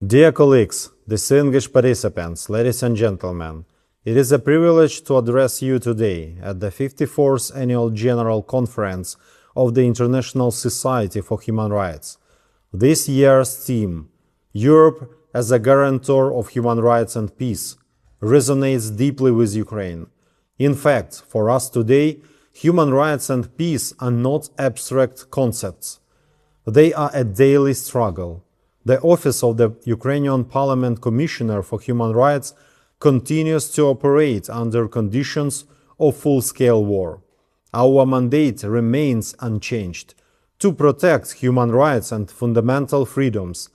Dear colleagues, distinguished participants, ladies and gentlemen, it is a privilege to address you today at the 54th Annual General Conference of the International Society for Human Rights. This year's theme, Europe as a guarantor of human rights and peace, resonates deeply with Ukraine. In fact, for us today, human rights and peace are not abstract concepts. They are a daily struggle. The office of the Ukrainian Parliament Commissioner for Human Rights continues to operate under conditions of full-scale war. Our mandate remains unchanged, to protect human rights and fundamental freedoms,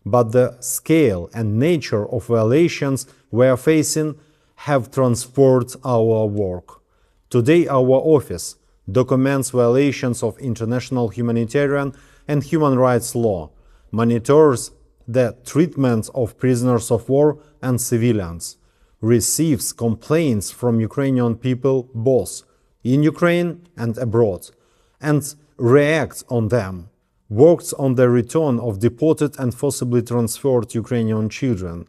but the scale and nature of violations we are facing have transformed our work. Today, our office documents violations of international humanitarian and human rights law, monitors the treatment of prisoners of war and civilians, receives complaints from Ukrainian people both in Ukraine and abroad, and reacts on them, works on the return of deported and forcibly transferred Ukrainian children,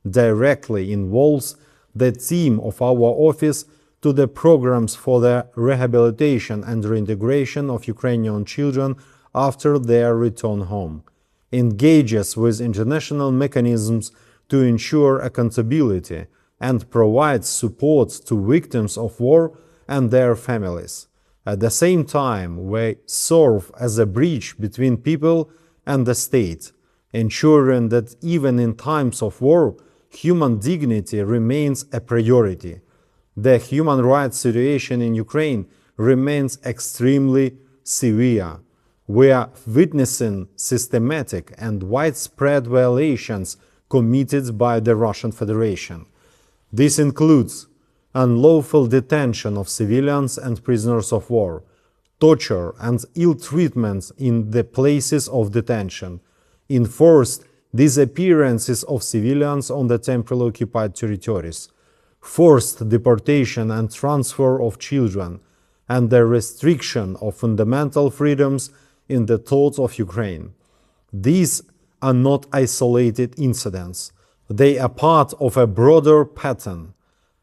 directly involves the team of our office to the programs for the rehabilitation and reintegration of Ukrainian children after their return home, engages with international mechanisms to ensure accountability and provides support to victims of war and their families. At the same time, we serve as a bridge between people and the state, ensuring that even in times of war, human dignity remains a priority. The human rights situation in Ukraine remains extremely severe. We are witnessing systematic and widespread violations committed by the Russian Federation. This includes unlawful detention of civilians and prisoners of war, torture and ill treatment in the places of detention, enforced disappearances of civilians on the temporarily occupied territories, forced deportation and transfer of children, and the restriction of fundamental freedoms in the thought of Ukraine. These are not isolated incidents. They are part of a broader pattern,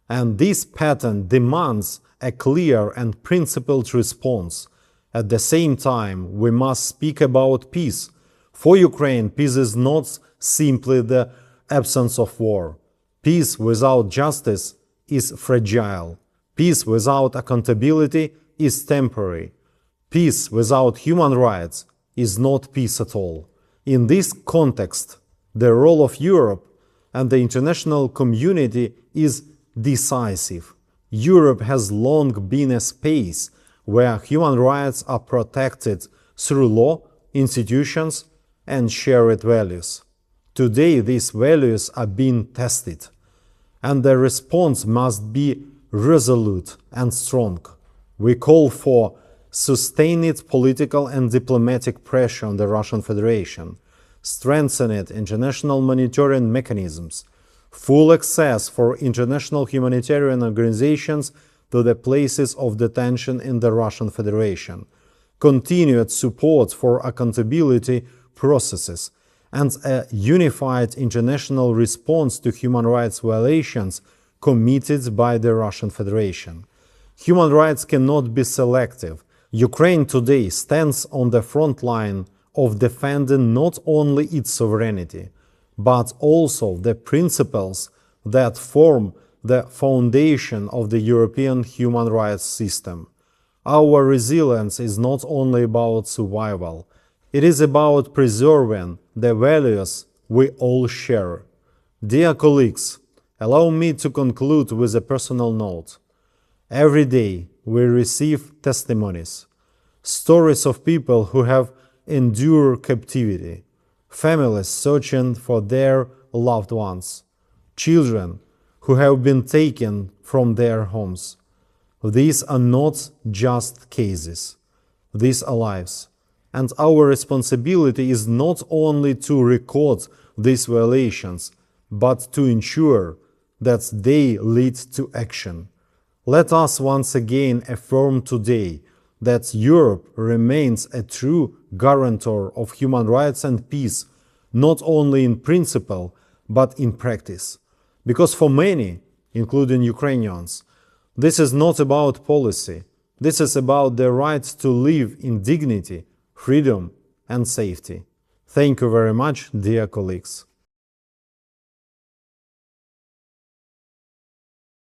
and this pattern demands a clear and principled response. At the same time, we must speak about peace. For Ukraine, peace is not simply the absence of war. Peace without justice is fragile. Peace without accountability is temporary. Peace without human rights is not peace at all. In this context, the role of Europe and the international community is decisive. Europe has long been a space where human rights are protected through law, institutions, and shared values. Today, these values are being tested, and the response must be resolute and strong. We call for sustained political and diplomatic pressure on the Russian Federation, strengthened international monitoring mechanisms, full access for international humanitarian organizations to the places of detention in the Russian Federation, continued support for accountability processes, and a unified international response to human rights violations committed by the Russian Federation. Human rights cannot be selective. Ukraine today stands on the front line of defending not only its sovereignty, but also the principles that form the foundation of the European human rights system. Our resilience is not only about survival, it is about preserving the values we all share. Dear colleagues, allow me to conclude with a personal note. Every day we receive testimonies, stories of people who have endured captivity, families searching for their loved ones, children who have been taken from their homes. These are not just cases, these are lives. And our responsibility is not only to record these violations, but to ensure that they lead to action. Let us once again affirm today that Europe remains a true guarantor of human rights and peace, not only in principle, but in practice. Because for many, including Ukrainians, this is not about policy. This is about the right to live in dignity, freedom, and safety. Thank you very much, dear colleagues.